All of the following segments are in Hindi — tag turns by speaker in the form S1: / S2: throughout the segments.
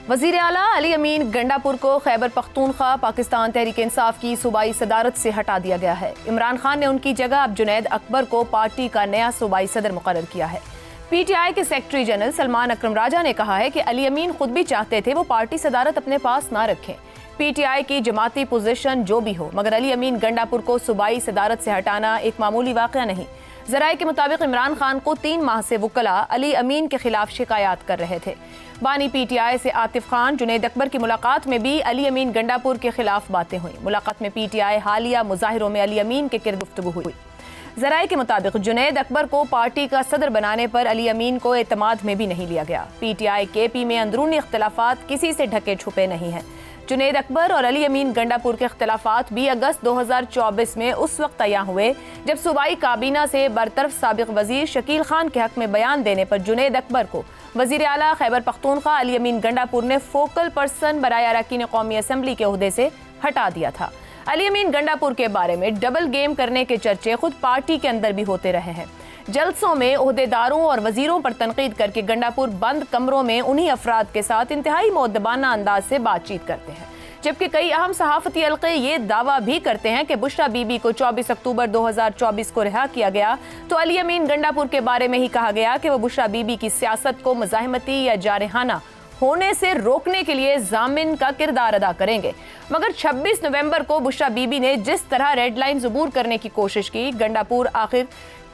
S1: वज़ीर आला अली अमीन गंडापुर को खैबर पख्तूनख्वा पाकिस्तान तहरीक इंसाफ की सूबाई सदारत से हटा दिया गया है। इमरान खान ने उनकी जगह अब जुनैद अकबर को पार्टी का नया सूबाई सदर मुकर्रर किया है। PTI के सेक्रेटरी जनरल सलमान अकरम राजा ने कहा है कि अली अमीन खुद भी चाहते थे वो पार्टी सदारत अपने पास ना रखें। PTI की जमाती पोजीशन जो भी हो, मगर अली अमीन गंडापुर को सूबाई सदारत से हटाना एक मामूली वाक़या नहीं। ज़राए के मुताबिक इमरान खान को 3 माह से वकला अली अमीन के खिलाफ शिकायत कर रहे थे। बानी PTI से आतिफ खान जुनैद अकबर की मुलाकात में भी अली अमीन गंडापुर के खिलाफ बातें हुई। मुलाकात में PTI हालिया मुजाहिरों में अली अमीन के किर्द गुफ्तगू हुई। ज़राए के मुताबिक जुनैद अकबर को पार्टी का सदर बनाने पर अली अमीन को एतमाद में भी नहीं लिया गया। PTI KP में अंदरूनी इख्तलाफात किसी से ढके छुपे नहीं हैं। जुनैद अकबर और अली अमीन गंडापुर के इख्तलाफात भी अगस्त 2024 में उस वक्त तय हुए जब सूबाई काबीना से बरतरफ साबिक वजीर शकील खान के हक में बयान देने पर जुनैद अकबर को वज़ीर आला खैबर पख्तूनख्वा अली अमीन गंडापुर ने फोकल पर्सन बराए अरकान कौमी असम्बली के ओहदे से हटा दिया था। अली अमीन गंडापुर के बारे में डबल गेम करने के चर्चे खुद पार्टी के अंदर भी होते रहे हैं। जलसों में ओहदेदारों और वजीरों पर तनकीद करके गंडापुर बंद कमरों में उन्हीं अफराद के साथ इंतहाई मुअद्दबाना अंदाज से बातचीत करते हैं, जबकि कई अहम सहाफती हल्के ये दावा भी करते हैं कि बुशरा बीबी को 24 अक्टूबर 2024 को रिहा किया गया तो अली अमीन गंडापुर के बारे में ही कहा गया कि वह बुशरा बीबी की सियासत को मुज़ाहिमती या जारहाना होने से रोकने के लिए जामिन का किरदार अदा करेंगे। मगर 26 नवंबर को बुशरा बीबी ने जिस तरह रेड लाइन ज़बूर करने की कोशिश की, गंडापुर आखिर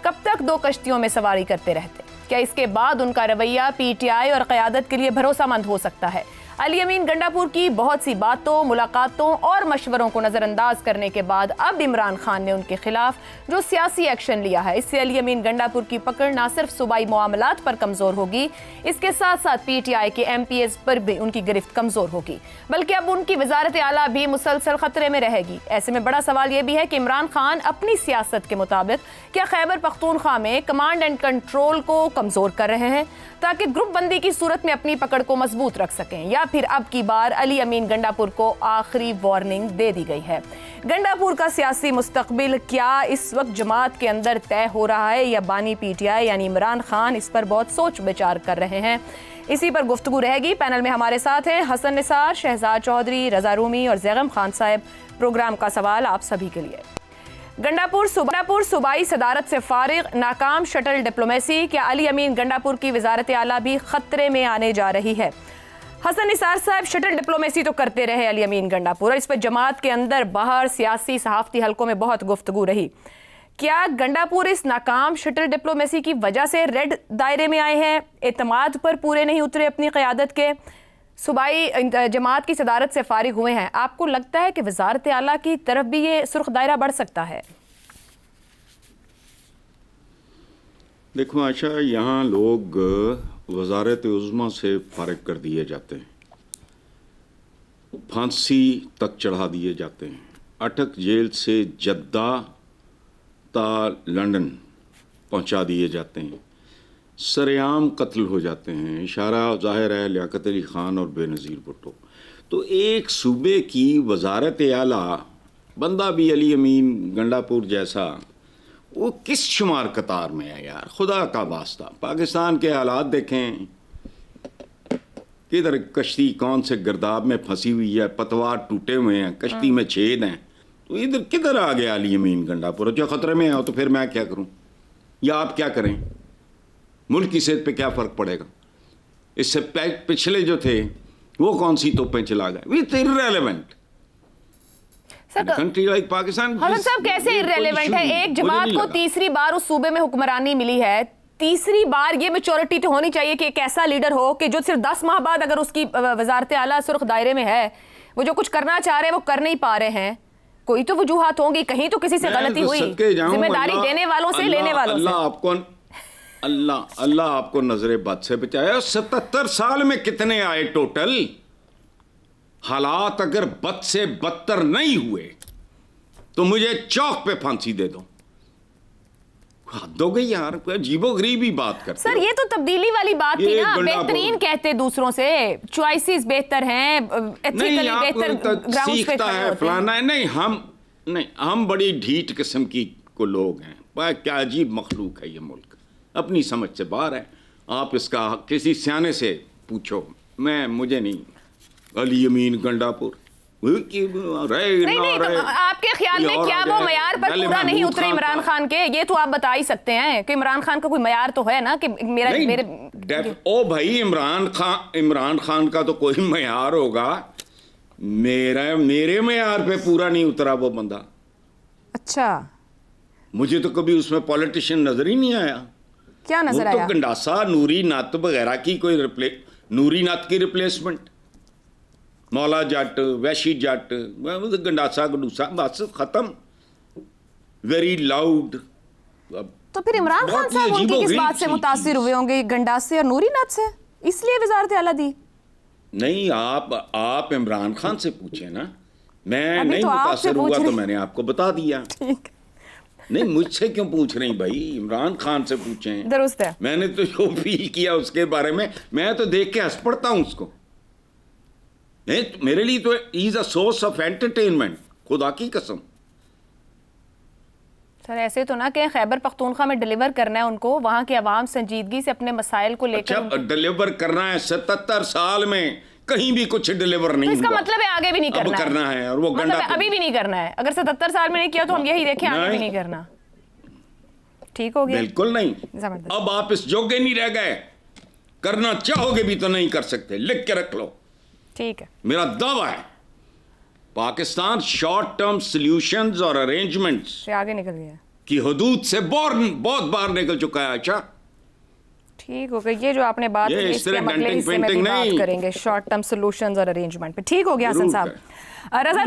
S1: कब तक 2 कश्तियों में सवारी करते रहते? क्या इसके बाद उनका रवैया PTI और क़यादत के लिए भरोसामंद हो सकता है? अली अमीन गंडापुर की बहुत सी बातों, मुलाकातों और मशवरों को नज़रअंदाज करने के बाद अब इमरान खान ने उनके खिलाफ जो सियासी एक्शन लिया है, इससे अली अमीन गंडापुर की पकड़ न सिर्फ सूबाई मामलात पर कमज़ोर होगी, इसके साथ साथ PTI के MPs पर भी उनकी गिरफ्त कमज़ोर होगी, बल्कि अब उनकी वज़ारत आला भी मुसलसल ख़तरे में रहेगी। ऐसे में बड़ा सवाल यह भी है कि इमरान खान अपनी सियासत के मुताबिक क्या खैबर पख्तूनख्वा में कमांड एंड कंट्रोल को कमज़ोर कर रहे हैं ताकि ग्रुप बंदी की सूरत में अपनी पकड़ को मजबूत रख सकें, या फिर अब की बार अली अमीन गंडापुर को आखिरी वार्निंग दे दी गई है? गंडापुर का सियासी मुस्तकबिल क्या इस वक्त जमात के अंदर तय हो रहा है या बानी PTI यानी इमरान खान इस पर बहुत सोच विचार कर रहे हैं? इसी पर गुफ्तगू रहेगी। पैनल में हमारे साथ हैं हसन निसार, शहजाद चौधरी, रजा रूमी और जैगम खान साहब। प्रोग्राम का सवाल आप सभी के लिए। गंडापुर सूबाई सदारत से फारिग, नाकाम शटल डिप्लोमेसी, क्या अली अमीन गंडापुर की वजारत आला भी खतरे में आने जा रही है? हसन निसार साहब, शटल डिप्लोमेसी तो करते रहे अली अमीन गंडापुर और इस पर जमात के अंदर बाहर सियासी सहाफती हलकों में बहुत गुफ्तगू रही। क्या गंडापुर इस नाकाम शटल डिप्लोमेसी की वजह से रेड दायरे में आए हैं, एतमाद पर पूरे नहीं उतरे अपनी क़यादत के, सूबाई जमात की सदारत से फारिग हुए हैं? आपको लगता है कि वजारत आला की तरफ भी ये सुर्ख दायरा बढ़ सकता है?
S2: देखो आशा, यहाँ लोग वजारत उज़्मा से फारिग कर दिए जाते हैं, फांसी तक चढ़ा दिए जाते हैं, अटक जेल से जद्दा ता लंदन पहुँचा दिए जाते हैं, सरेआम कत्ल हो जाते हैं। इशारा ज़ाहिर है लियाकत अली ख़ान और बेनज़ीर भुट्टो। तो एक सूबे की वजारत आला, बंदा भी अली अमीन गंडापुर जैसा, वो किस शुमार कतार में है यार? खुदा का वास्ता, पाकिस्तान के हालात देखें, किधर कश्ती कौन से गर्दाब में फंसी हुई है, पतवार टूटे हुए हैं, कश्ती में छेद हैं, तो इधर किधर आ गया अली अमीन गंडापुर? जो ख़तरे में हो तो फिर मैं क्या करूं या आप क्या करें? मुल्क की सेहत पे क्या फ़र्क पड़ेगा? इससे पिछले जो थे वो कौन सी तोपें चला गए? With irrelevant country like Pakistan.
S1: Hasan साहब, कैसे इररेलेवेंट है? एक जमात को तीसरी बार उस सूबे में हुक्मरानी मिली है, तीसरी बार ये मैच्योरिटी तो होनी चाहिए कि एक ऐसा लीडर हो कि जो सिर्फ 10 माह बाद अगर उसकी वजारत आला सुर्ख दायरे में है, वो जो कुछ करना चाह रहे हैं वो कर नहीं पा रहे हैं, कोई तो वजूहात होंगी, कहीं तो किसी से गलती हुई, जिम्मेदारी देने वालों से, लेने वालों से।
S2: अल्लाह आपको नजरे बद से बचाया। 77 साल में कितने आए टोटल? हालात अगर बद से बदतर नहीं हुए तो मुझे चौक पे फांसी दे दो। हद हो गई यार, अजीबोगरीबी बात करते।
S1: सर ये तो तब्दीली वाली बात थी ना, बेहतरीन कहते दूसरों से, चॉइसेस बेहतर हैं, एथिकली बेहतर ग्राउंड्स पे खड़े होते हैं।
S2: फलाना है, नहीं हम बड़ी ढीठ किस्म की को लोग हैं। क्या अजीब मखलूक है ये मुल्क, अपनी समझ से बाहर है। आप इसका किसी सियाने से पूछो, मुझे नहीं। अली अमीन गंडापुर
S1: नहीं, तो आपके ख्याल में क्या वो मयार पर पूरा नहीं उतरे इमरान खान के? ये तो आप बता ही सकते हैं कि इमरान खान का कोई मयार तो है ना कि मेरे
S2: ओ भाई, इमरान खान का तो कोई मयार होगा, मेरे मयार पे पूरा नहीं उतरा वो बंदा।
S1: अच्छा,
S2: मुझे तो कभी उसमें पॉलिटिशियन नजर ही नहीं आया।
S1: क्या नजर आया?
S2: तो गंडासा, नूरी नत वगैरह की कोई नूरी नत की रिप्लेसमेंट, मौला जट, वैशी जट, गंडासा गंडूसा, बस खत्म। Very loud.
S1: तो फिर इमरान खान साहब उनकी किस बात से मुतासिर हुए होंगे, गंडासे और नूरी नत से, इसलिए वजारत आला दी?
S2: नहीं, आप इमरान खान से पूछे ना, मैं नहीं मुतासिर हुआ तो मैंने आपको बता दिया। नहीं, मुझसे क्यों पूछ रही भाई, इमरान खान से पूछें।
S1: दुरुस्त है।
S2: मैंने तो जो फील किया उसके बारे में, मैं तो देख के हंस पड़ता हूं उसको। नहीं, मेरे लिए तो is a source of entertainment, खुदा की कसम।
S1: सर ऐसे तो ना कि खैबर पख्तूनख्वा में डिलीवर करना है उनको, वहां की आवाम संजीदगी से अपने मसाइल को लेकर।
S2: अच्छा, डिलीवर करना है? 77 साल में कहीं भी कुछ डिलीवर नहीं
S1: तो इसका
S2: हुआ।
S1: मतलब है आगे भी नहीं करना,
S2: करना है, और वो
S1: मतलब अभी भी नहीं करना है। अगर 77 साल में नहीं किया तो हम यही देखें, आगे भी नहीं करना। ठीक हो गया?
S2: बिल्कुल नहीं। अब आप इस जोगे नहीं रह गए, करना चाहोगे भी तो नहीं कर सकते, लिख के रख लो।
S1: ठीक है,
S2: मेरा दावा है पाकिस्तान शॉर्ट टर्म सॉल्यूशंस और अरेंजमेंट्स
S1: से आगे निकल गया
S2: की हदूद से बहुत बार निकल चुका है। अच्छा,
S1: ठीक हो गया। ये जो आपने बात की, इसके अगले हिस्से में भी बात करेंगे शॉर्ट टर्म सॉल्यूशंस और अरेंजमेंट पे। ठीक हो गया हसन साहब। रजा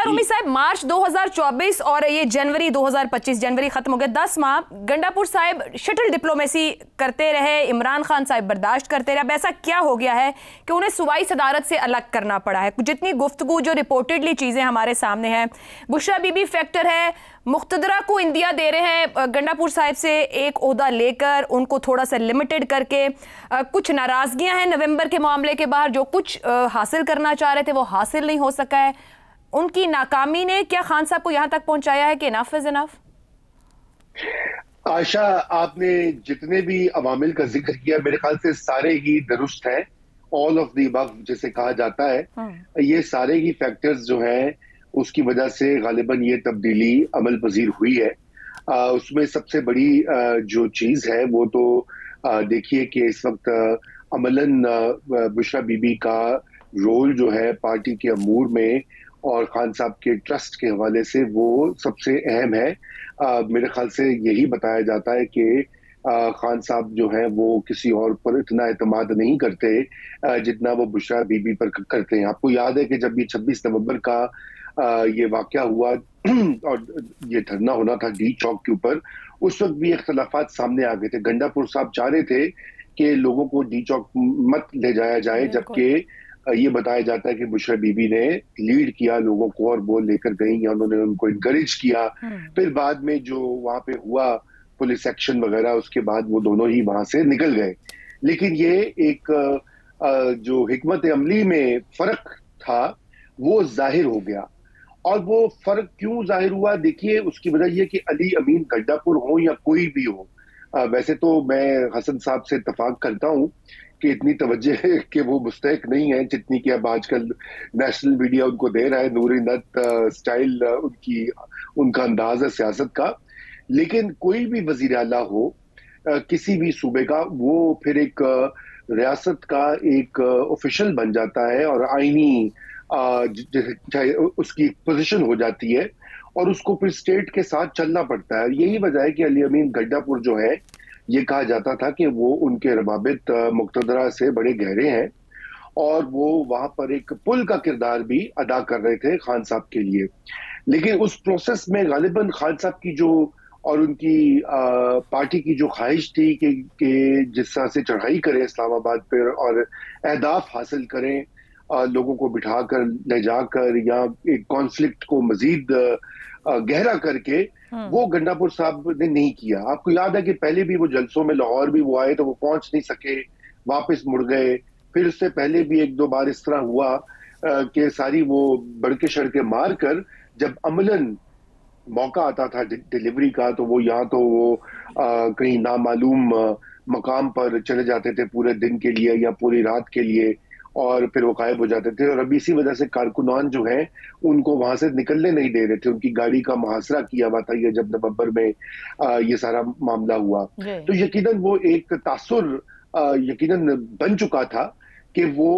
S1: रूमी साहब, मार्च 2024 और ये जनवरी 2025, जनवरी खत्म हो गया, 10 माह गंडापुर साहब शटल डिप्लोमेसी करते रहे, इमरान खान साहब बर्दाश्त करते रहे। अब ऐसा क्या हो गया है कि उन्हें सूबाई सदारत से अलग करना पड़ा है? जितनी गुफ्तगू जो रिपोर्टेडली चीजें हमारे सामने हैं, बुशरा बीबी फैक्टर है, मुख्तदरा को इंदिया दे रहे हैं गंडापुर साहब से एक ओहदा लेकर, उनको थोड़ा सा लिमिटेड करके। कुछ नाराजगियां हैं नवंबर के मामले के बाहर, जो कुछ हासिल करना चाह रहे थे वो हासिल नहीं हो सका है। उनकी नाकामी ने क्या खान साहब को यहां तक पहुंचाया है कि इनफ इज इनफ?
S3: आशा, आपने जितने भी अवामिल का जिक्र किया मेरे ख्याल से सारे ही दुरुस्त हैं, ऑल ऑफ द अबव जिसे कहा जाता है। ये सारे ही फैक्टर्स जो हैं उसकी वजह से गालिबन ये तब्दीली अमल पजीर हुई है। उसमें सबसे बड़ी जो चीज है वो तो देखिए कि इस वक्त अमलन बुशरा बीबी का रोल जो है पार्टी के अमूर में और खान साहब के ट्रस्ट के हवाले से वो सबसे अहम है। मेरे ख्याल से यही बताया जाता है कि खान साहब जो है वो किसी और पर इतना एतमाद नहीं करते जितना वो बुशरा बीबी पर करते हैं। आपको याद है कि जब ये 26 नवंबर का ये वाकया हुआ और ये धरना होना था डी चौक के ऊपर, उस वक्त भी इख्तलाफात सामने आ गए थे। गंडापुर साहब चाह रहे थे कि लोगों को डी चौक मत ले जाया जाए, जबकि ये बताया जाता है कि बुशरा बीबी ने लीड किया लोगों को और वो लेकर गई या उन्होंने उनको इनकरेज किया। फिर बाद में जो वहां पे हुआ पुलिस एक्शन वगैरह, उसके बाद वो दोनों ही वहां से निकल गए। लेकिन ये एक जो हिकमत अमली में फर्क था वो जाहिर हो गया। और वो फर्क क्यों जाहिर हुआ, देखिए उसकी वजह यह कि अली अमीन गंडापुर हो या कोई भी हो, वैसे तो मैं हसन साहब से इत्तफाक करता हूं कि इतनी तवज्जो कि वो मुस्तहिक नहीं है जितनी कि अब आजकल नेशनल मीडिया उनको दे रहा है। नूरी नत स्टाइल उनका अंदाज है सियासत का। लेकिन कोई भी वजीर आला हो किसी भी सूबे का, वो फिर एक रियासत का एक ऑफिशियल बन जाता है और आईनी उसकी पोजीशन हो जाती है और उसको फिर स्टेट के साथ चलना पड़ता है। यही वजह है कि अली अमीन गंडापुर जो है, ये कहा जाता था कि वो उनके रवाबित मुक्तदरा से बड़े गहरे हैं और वो वहां पर एक पुल का किरदार भी अदा कर रहे थे खान साहब के लिए। लेकिन उस प्रोसेस में गालिबन खान साहब की जो और उनकी पार्टी की जो ख्वाहिश थी कि जिस तरह से चढ़ाई करें इस्लामाबाद पर और अहदाफ हासिल करें, लोगों को बिठाकर ले जाकर या एक कॉन्फ्लिक्ट को मजीद गहरा करके, वो गंडापुर साहब ने नहीं किया। आपको याद है कि पहले भी वो जलसों में लाहौर भी वो आए तो वो पहुंच नहीं सके, वापस मुड़ गए। फिर उससे पहले भी एक दो बार इस तरह हुआ कि सारी वो बड़के शड़के मार कर जब अमलन मौका आता था डिलीवरी का, तो वो या तो वो कहीं नामालूम मकाम पर चले जाते थे पूरे दिन के लिए या पूरी रात के लिए, और फिर वो गायब हो जाते थे। और अब इसी वजह से कारकुनान जो हैं उनको वहां से निकलने नहीं दे रहे थे। उनकी गाड़ी का मुहासरा किया हुआ था ये जब नवंबर में ये सारा मामला हुआ। तो यकीनन वो एक तासुर यकीनन बन चुका था कि वो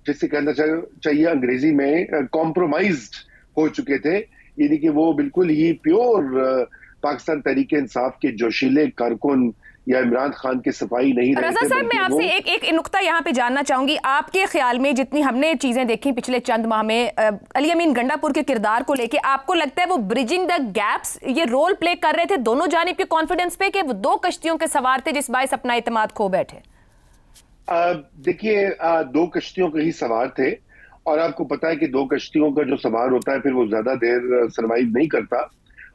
S3: जिसे कहना चाहिए अंग्रेजी में कॉम्प्रोमाइज्ड हो चुके थे, यानी कि वो बिल्कुल ही प्योर पाकिस्तान तहरीक इंसाफ के जोशीले कारकुन या इमरान खान के सफाई नहीं रहे थे।
S1: रजा साहब, मैं आपसे एक नुक्ता यहाँ पे जानना चाहूंगी। आपके ख्याल में जितनी हमने चीजें देखी पिछले चंद माह में अली अमीन गंडापुर के किरदार को लेके, आपको लगता है वो ब्रिजिंग द गैप्स ये रोल प्ले कर रहे थे दोनों जानिब के कॉन्फिडेंस पे, कि वो दो कश्तियों के सवार थे जिस बायस अपना इत्मीनान खो बैठे?
S3: देखिए, दो कश्तियों के ही सवार थे और आपको पता है कि दो कश्तियों का जो सवार होता है फिर वो ज्यादा देर सरवाइव नहीं करता।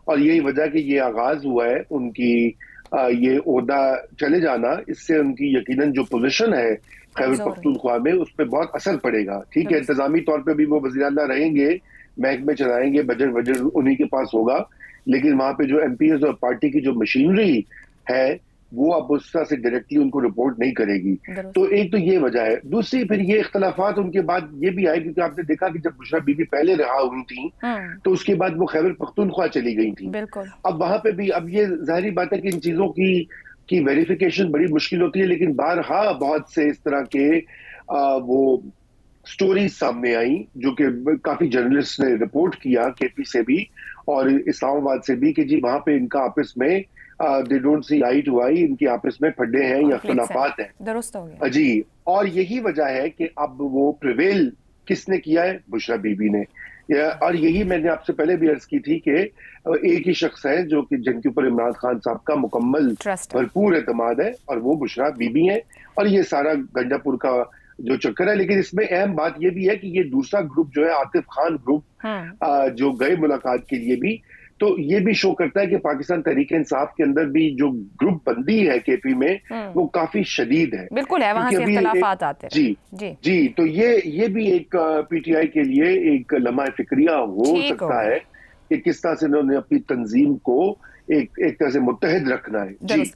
S3: और यही वजह कि ये आगाज हुआ है उनकी ये ओहदा चले जाना, इससे उनकी यकीनन जो पोजीशन है खैबर पख्तूनख्वा में उस पर बहुत असर पड़ेगा। ठीक है, इंतजामी तौर पे भी वो वज़ीर आला रहेंगे, महकमे चलाएंगे, बजट उन्हीं के पास होगा, लेकिन वहां पे जो एमपीएस और पार्टी की जो मशीनरी है वो अब उस तरह से डायरेक्टली उनको रिपोर्ट नहीं करेगी। तो एक तो ये वजह है। दूसरी फिर ये इख्तलाफात उनके बाद ये भी आए क्योंकि आपने देखा कि जब बुशरा बीबी पहले रहा हुई थी तो उसके बाद वो खैबर पख्तूनख्वा चली गई थी। अब वहां पे भी अब ये जाहिर बात है कि इन चीजों की वेरिफिकेशन बड़ी मुश्किल होती है, लेकिन बारहा बहुत से इस तरह के वो स्टोरीज सामने आई जो कि काफी जर्नलिस्ट ने रिपोर्ट किया, केपी से भी और इस्लामाबाद से भी, कि जी वहां पे इनका आपस में they don't see I to आई, इनकी आपस में फड्डे हैं या इख्तिलाफात हैं।
S1: दुरुस्त हो गया
S3: जी। और यही वजह है कि अब वो प्रिवेल किसने किया है? बुशरा बीबी ने। और यही मैंने आपसे पहले भी अर्ज की थी कि एक ही शख्स है जो कि जिनके ऊपर इमरान खान साहब का मुकम्मल भरपूर एतमाद है और वो बुशरा बीबी है। और ये सारा गंडापुर का जो चक्कर है, लेकिन इसमें अहम बात ये भी है कि ये दूसरा ग्रुप जो है आतिफ खान ग्रुप जो गए मुलाकात के लिए भी, तो ये भी शो करता है कि पाकिस्तान तहरीक इंसाफ के अंदर भी जो ग्रुप बंदी है केपी में वो काफी शदीद है।
S1: बिल्कुल है, वहां से इख्तिलाफात आते हैं।
S3: जी। तो ये भी एक पीटीआई के लिए एक लम्हा फिक्रिया हो सकता है कि किस तरह से उन्होंने अपनी तंजीम को एक तरह से मुत्तहिद रखना है। जी।